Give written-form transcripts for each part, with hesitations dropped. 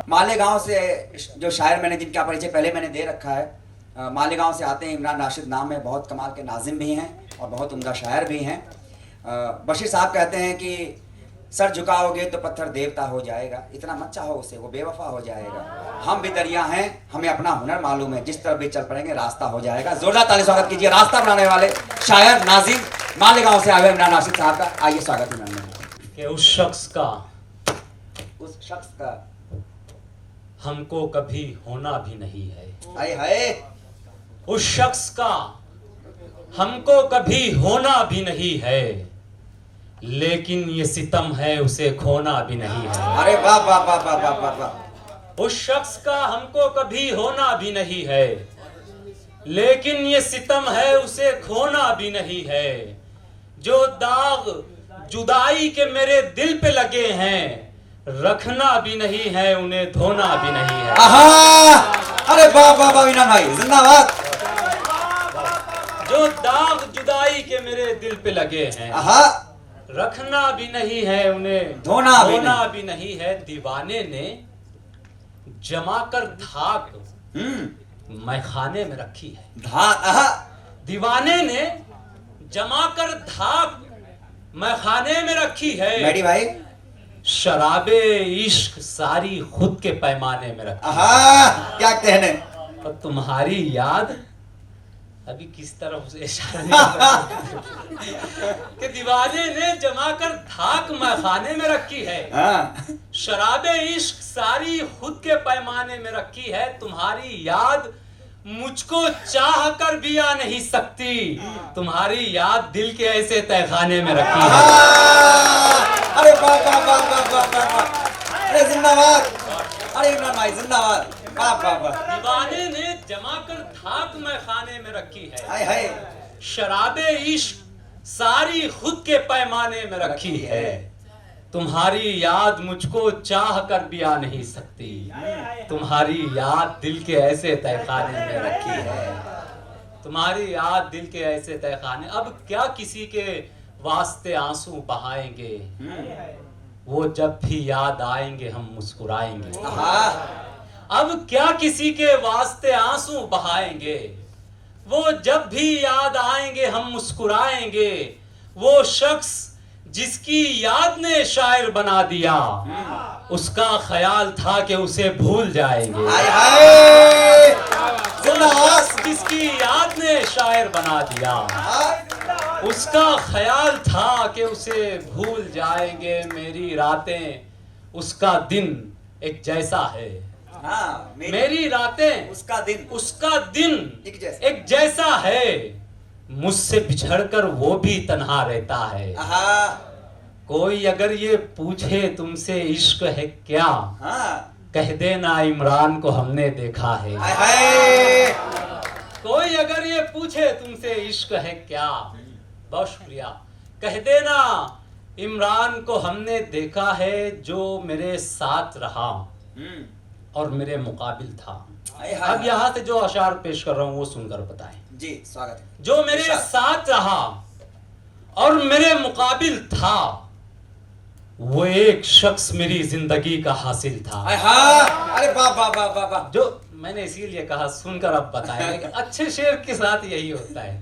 मालेगांव से जो शायर मैंने जिनका परिचय पहले मैंने दे रखा है, मालेगांव से आते हैं। इमरान राशिद नाम है, बहुत कमाल के नाजिम भी हैं और बहुत उम्दा शायर भी हैं। बशीर साहब कहते हैं कि सर झुकाओगे तो पत्थर देवता हो जाएगा, इतना मत चाहो उसे, वो बेवफा हो जाएगा। हम भी दरिया हैं, हमें अपना हुनर मालूम है, जिस तरफ भी चल पड़ेंगे रास्ता हो जाएगा। जोरदार ताली स्वागत कीजिए रास्ता बनाने वाले शायर नाजिम मालेगांव से आए इमरान राशिद साहब का। आइए स्वागत इमरान कि उस शख्स का हमको कभी होना भी नहीं है। हाय हाय, उस शख्स का हमको कभी होना भी नहीं है, लेकिन ये सितम है उसे खोना भी नहीं है। अरे वाह वाह वाह वाह वाह वाह वाह। उस शख्स का हमको कभी होना भी नहीं है, लेकिन ये सितम है उसे खोना भी नहीं है। जो दाग जुदाई के मेरे दिल पे लगे हैं, रखना भी नहीं है, उन्हें धोना भी नहीं है। अरे वाह वाह वाह इनाम भाई जिंदाबाद। जो दाग जुदाई के मेरे दिल पे लगे हैं, रखना भी नहीं है, उन्हें धोना भी नहीं है। दीवाने ने जमा कर धाक मैखाने में रखी है। दीवाने ने जमा कर धाक मैखाने में रखी है। मेरी भाई शराबे इश्क सारी खुद के पैमाने में रखी। क्या कहने। और तुम्हारी याद अभी किस तरफ से इशारा नहीं कि दीवाने ने जमा कर धाक मैखाने में रखी है। शराबे इश्क सारी खुद के पैमाने में रखी है। तुम्हारी याद मुझको चाह कर भी आ नहीं सकती, तुम्हारी याद दिल के ऐसे तहखाने में रखी है। अरे वाह वाह वाह वाह वाह वाह, अरे जिंदाबाद, अरे इमरान भाई जिंदाबाद, वाह वाह वाह। दीवाने ने जमा कर धाक मैखाने में रखी है। हाय हाय, शराबे इश्क सारी खुद के पैमाने में रखी है। तुम्हारी याद मुझको चाह कर भी आ नहीं सकती, तुम्हारी याद दिल के ऐसे तहखाने में रखी है। तुम्हारी याद दिल के ऐसे तहखाने। अब क्या किसी के वास्ते आंसू बहाएंगे, वो जब भी याद आएंगे हम मुस्कुराएंगे। अब क्या किसी के वास्ते आंसू बहाएंगे, वो जब भी याद आएंगे हम मुस्कुराएंगे। वो शख्स जिसकी याद ने शायर बना दिया, उसका ख्याल था कि उसे भूल जाएंगे। जिसकी याद ने शायर बना दिया, उसका ख्याल था कि उसे भूल जाएंगे। मेरी रातें उसका दिन एक जैसा है। मेरी रातें उसका दिन एक जैसा है। मुझसे बिछड़कर वो भी तन्हा रहता है। कोई अगर ये पूछे तुमसे इश्क है क्या, कह देना इमरान को हमने देखा है। कोई अगर ये पूछे तुमसे इश्क है क्या, बहुत शुक्रिया, कह देना इमरान को हमने देखा है। जो मेरे साथ रहा और मेरे मुकाबिल था। अब यहाँ से जो अशार पेश कर रहा हूँ वो सुनकर बताएं। जी स्वागत है। जो मेरे साथ रहा और मेरे मुकाबिल था, वो एक शख्स मेरी जिंदगी का हासिल था। अरे वाह वाह वाह वाह वाह। जो मैंने इसीलिए कहा सुनकर अब बताएंगे कि अच्छे शेर के साथ यही होता है।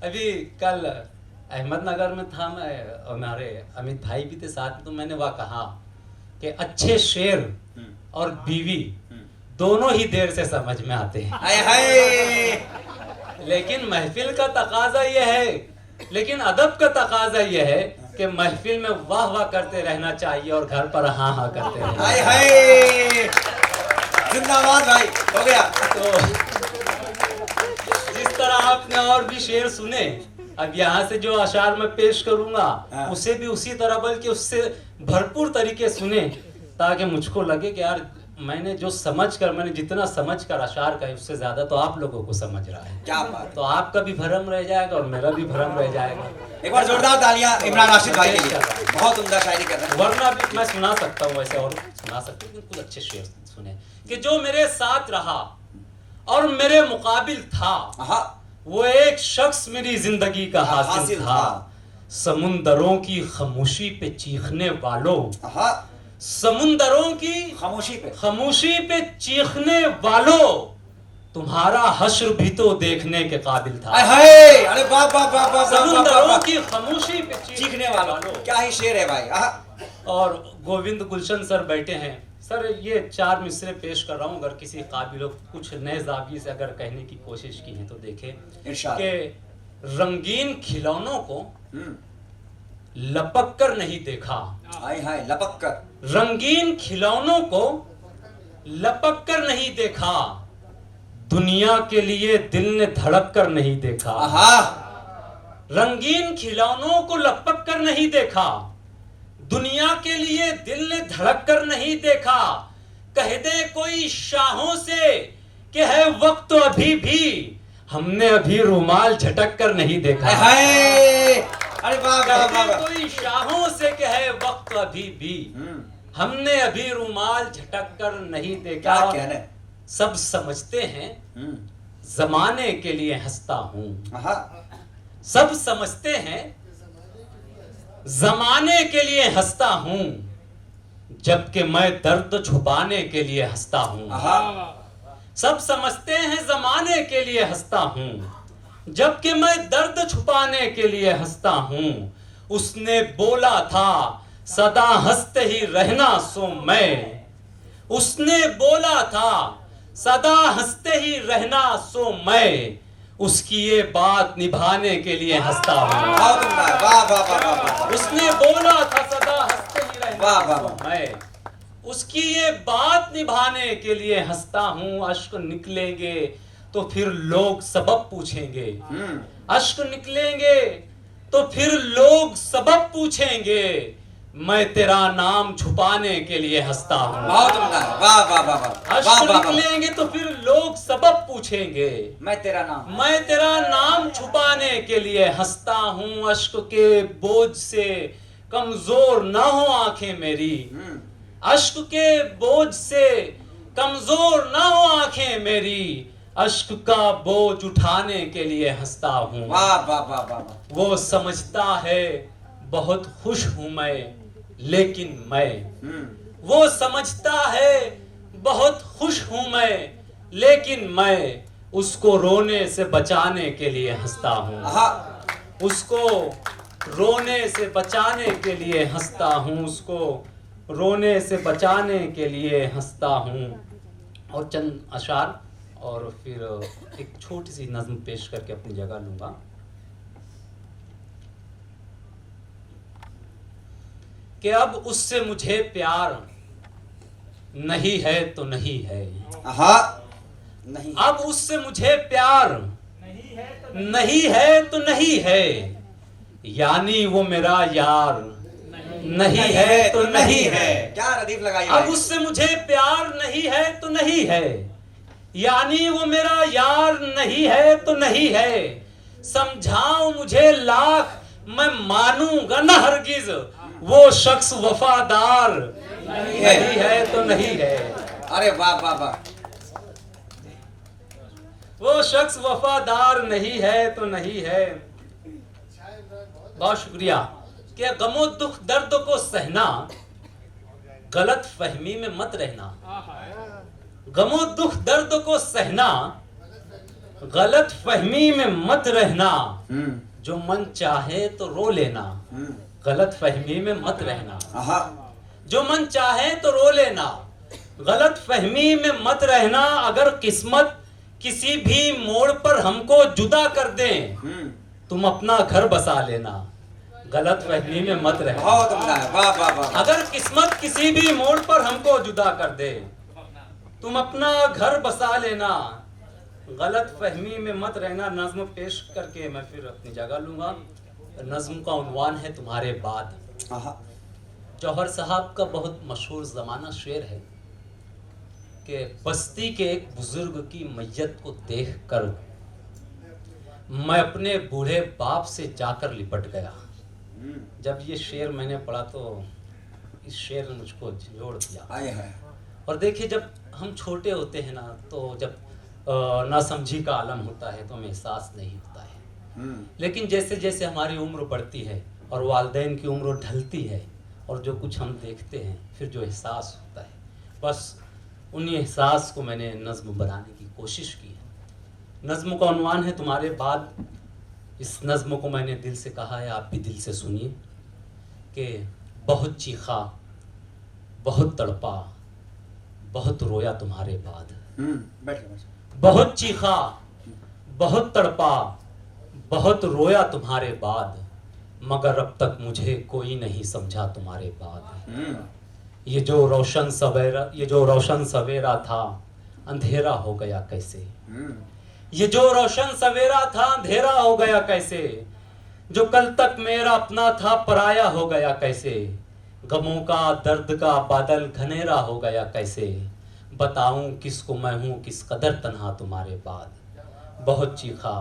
अभी कल अहमदनगर में था मैं, हमारे अमित भाई भी थे साथ में, तो मैंने वह कहा कि अच्छे शेर और बीवी दोनों ही देर से समझ में आते हैं। लेकिन महफिल का तकाजा यह है, लेकिन अदब का तकाजा यह है कि महफिल में वाह वाह करते रहना चाहिए और घर पर हाँ हाँ करते रहना। जिंदाबाद भाई, हो गया। तो जिस तरह आपने और भी शेर सुने, अब यहाँ से जो अशार में पेश करूंगा उसे भी उसी तरह बल्कि उससे भरपूर तरीके सुने, ताकि मुझको लगे कि यार मैंने जितना समझ कर अशार का उससे ज्यादा तो आप लोगों को समझ रहा है। क्या बात। तो आपका भी भरम रह जाएगा और मेरा भी भरम रह जाएगा। एक बार जोरदार तालियां इमरान राशिद भाई के लिए, बहुत उम्दा शायरी कर रहे हैं। वरना भी मैं सुना सकता हूँ वैसे, और सुना सकता हूँ, कुछ अच्छे शेर सुने कि जो मेरे साथ रहा और मेरे मुकाबिल था, वो एक शख्स मेरी जिंदगी का हासिल था। समुंदरों की खामोशी पे चीखने वालों, समुंदरों की खामोशी पे चीखने वालों, तुम्हारा हश्र भी तो देखने के काबिल था। अरे वाह वाह वाह वाह, समुंदरों की खामोशी पे चीखने वालों, क्या ही शेर है भाई। और गोविंद गुलशन सर बैठे हैं। सर ये 4 मिसरे पेश कर रहा हूँ, अगर किसी काबिल कुछ नए जाविये से अगर कहने की कोशिश की है तो देखें कि रंगीन खिलौनों को लपक कर नहीं देखा। हाय लपक कर। रंगीन खिलौनों को लपक कर नहीं देखा, दुनिया के लिए दिल ने धड़क कर नहीं देखा। रंगीन खिलौनों को लपक कर नहीं देखा, दुनिया के लिए दिल ने धड़क कर नहीं देखा। कह दे कोई शाहों से कि है वक्त अभी भी, हमने अभी रुमाल झटक कर नहीं देखा। अरे वाह, कोई शाहों से कि है वक्त अभी भी, हमने अभी रुमाल झटक कर नहीं देखा। क्या कहने? सब समझते हैं जमाने के लिए हंसता हूं। सब समझते हैं जमाने के लिए हंसता हूं, जबकि मैं दर्द छुपाने के लिए हंसता हूं। सब समझते हैं जमाने के लिए हंसता हूं, जबकि मैं दर्द छुपाने के लिए हंसता हूं। उसने बोला था सदा हंसते ही रहना सो मैं, उसने बोला था सदा हंसते ही रहना सो मैं, उसकी ये बात निभाने के लिए हंसता हूँ। उसने बोला था सदा हंसते ही रहना सो मैं, उसकी ये बात निभाने के लिए हंसता हूँ। अश्क निकलेंगे तो फिर लोग सबब पूछेंगे, अश्क निकलेंगे तो फिर लोग सबब पूछेंगे, मैं तेरा नाम छुपाने के लिए हंसता हूँ। अश्क निकलेंगे तो फिर लोग सबब पूछेंगे, मैं तेरा नाम छुपाने के लिए हंसता हूँ। अश्क के बोझ से कमजोर ना हो आंखें मेरी, अश्क के बोझ से कमजोर ना हो आंखें मेरी, अश्क का बोझ उठाने के लिए हंसता हूँ। वो समझता है बहुत खुश हूं मैं, लेकिन मैं, वो समझता है बहुत खुश हूं मैं, लेकिन मैं उसको रोने से बचाने के लिए हंसता हूं। उसको रोने से बचाने के लिए हंसता हूं, उसको रोने से बचाने के लिए हंसता हूं। और चंद अशार और फिर एक छोटी सी नज्म पेश करके अपनी जगह लूंगा। कि अब उससे मुझे प्यार नहीं है तो नहीं है, नहीं। अब उससे मुझे प्यार नहीं है तो नहीं है, यानी वो मेरा यार नहीं है तो नहीं है। क्या रदीफ लगाई। अब उससे मुझे प्यार नहीं है तो नहीं है, यानी वो मेरा यार नहीं है तो नहीं है। समझाओ मुझे लाख मैं मानूंगा न हरगिज, वो शख्स वफादार नहीं है तो नहीं है। अरे वाह वाह वाह, वो शख्स वफादार नहीं है तो नहीं है। बहुत शुक्रिया। क्या गमो दुख दर्द को सहना, गलत फहमी में मत रहना। गमो दुख दर्द को सहना, गलत फहमी में मत रहना। जो मन चाहे तो रो लेना, गलत फहमी में मत रहना। जो मन चाहे तो रो लेना, गलत फहमी में मत रहना। अगर किस्मत किसी भी मोड़ पर हमको जुदा कर दे, तुम अपना घर बसा लेना, गलत फहमी में मत रहना। अगर किस्मत किसी भी मोड़ पर हमको जुदा कर दे, तुम अपना घर बसा लेना, गलत फहमी में मत रहना। नज्म पेश करके मैं फिर अपनी जगह लूंगा। नज्म का उन्वान है तुम्हारे बाद। जौहर साहब का बहुत मशहूर ज़माना शेर है कि बस्ती के एक बुजुर्ग की मैयत को देखकर मैं अपने बूढ़े बाप से जाकर लिपट गया। जब ये शेर मैंने पढ़ा तो इस शेर ने मुझको झंझोड़ दिया। और देखिए, जब हम छोटे होते हैं ना, तो जब नासमझी का आलम होता है तो हमें एहसास नहीं होता है। लेकिन जैसे जैसे हमारी उम्र बढ़ती है और वालिदैन की उम्र ढलती है और जो कुछ हम देखते हैं, फिर जो एहसास होता है, बस उन्हीं एहसास को मैंने नज़्म बनाने की कोशिश की है। नज़्म का उन्वान है तुम्हारे बाद। इस नज़्म को मैंने दिल से कहा है, आप भी दिल से सुनिए कि बहुत चीखा, बहुत तड़पा, बहुत रोया तुम्हारे बाद। बहुत चीखा, बहुत तड़पा, बहुत रोया तुम्हारे बाद, मगर अब तक मुझे कोई नहीं समझा तुम्हारे बाद। ये जो रोशन सवेरा था, अंधेरा हो गया कैसे। ये जो रोशन सवेरा था, अंधेरा हो गया कैसे। जो कल तक मेरा अपना था, पराया हो गया कैसे। गमों का, दर्द का बादल घनेरा हो गया कैसे। बताऊं किसको मैं हूँ, किस कदर तन्हा तुम्हारे बाद। बहुत चीखा,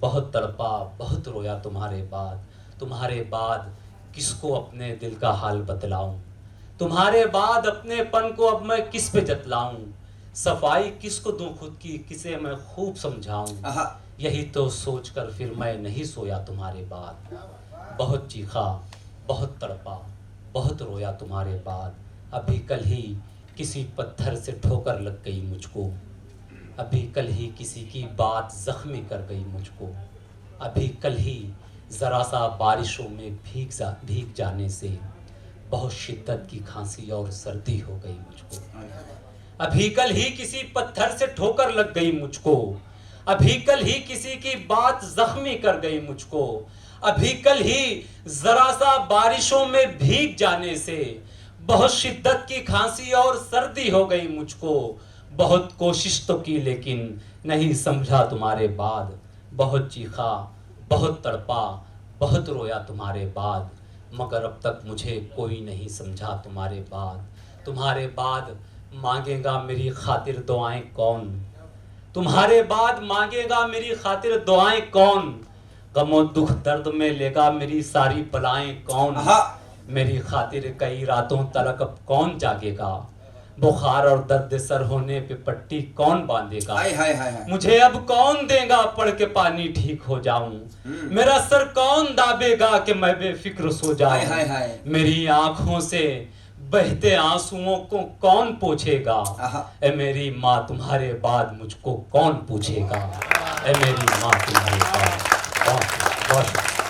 बहुत तड़पा, बहुत रोया तुम्हारे बाद। तुम्हारे बाद किसको अपने दिल का हाल बतलाऊं। तुम्हारे बाद अपनेपन को अब मैं किस पे जतलाऊं। सफाई किसको दूं खुद की, किसे मैं खूब समझाऊं। यही तो सोचकर फिर मैं नहीं सोया तुम्हारे बाद। बहुत चीखा, बहुत तड़पा, बहुत रोया तुम्हारे बाद। अभी कल ही किसी पत्थर से ठोकर लग गई मुझको। अभी कल ही किसी की बात जख्मी कर गई मुझको। अभी कल ही ज़रा सा बारिशों में भीग जाने से बहुत शिद्दत की खांसी और सर्दी हो गई मुझको। अभी कल ही किसी पत्थर से ठोकर लग गई मुझको। अभी कल ही किसी की बात जख्मी कर गई मुझको। अभी कल ही ज़रा सा बारिशों में भीग जाने से बहुत शिद्दत की खांसी और सर्दी हो गई मुझको। बहुत कोशिश तो की लेकिन नहीं समझा तुम्हारे बाद। बहुत चीखा, बहुत तड़पा, बहुत रोया तुम्हारे बाद, मगर अब तक मुझे कोई नहीं समझा तुम्हारे बाद। तुम्हारे बाद मांगेगा मेरी खातिर दुआएं कौन। तुम्हारे बाद मांगेगा मेरी खातिर दुआएं कौन। गमो दुख दर्द में लेगा मेरी सारी बलाएं कौन। मेरी खातिर कई रातों तलक अब कौन जागेगा। बुखार और दर्द सर होने पे पट्टी कौन बांधेगा। मुझे अब कौन देगा पढ़ के पानी ठीक हो जाऊं। मेरा सर कौन दाबेगा कि मैं बेफिक्र सो जाऊं। मेरी आंखों से बहते आंसुओं को कौन पोंछेगा। ए मेरी माँ तुम्हारे बाद मुझको कौन पूछेगा। ए मेरी माँ तुम्हारे बाद कौन।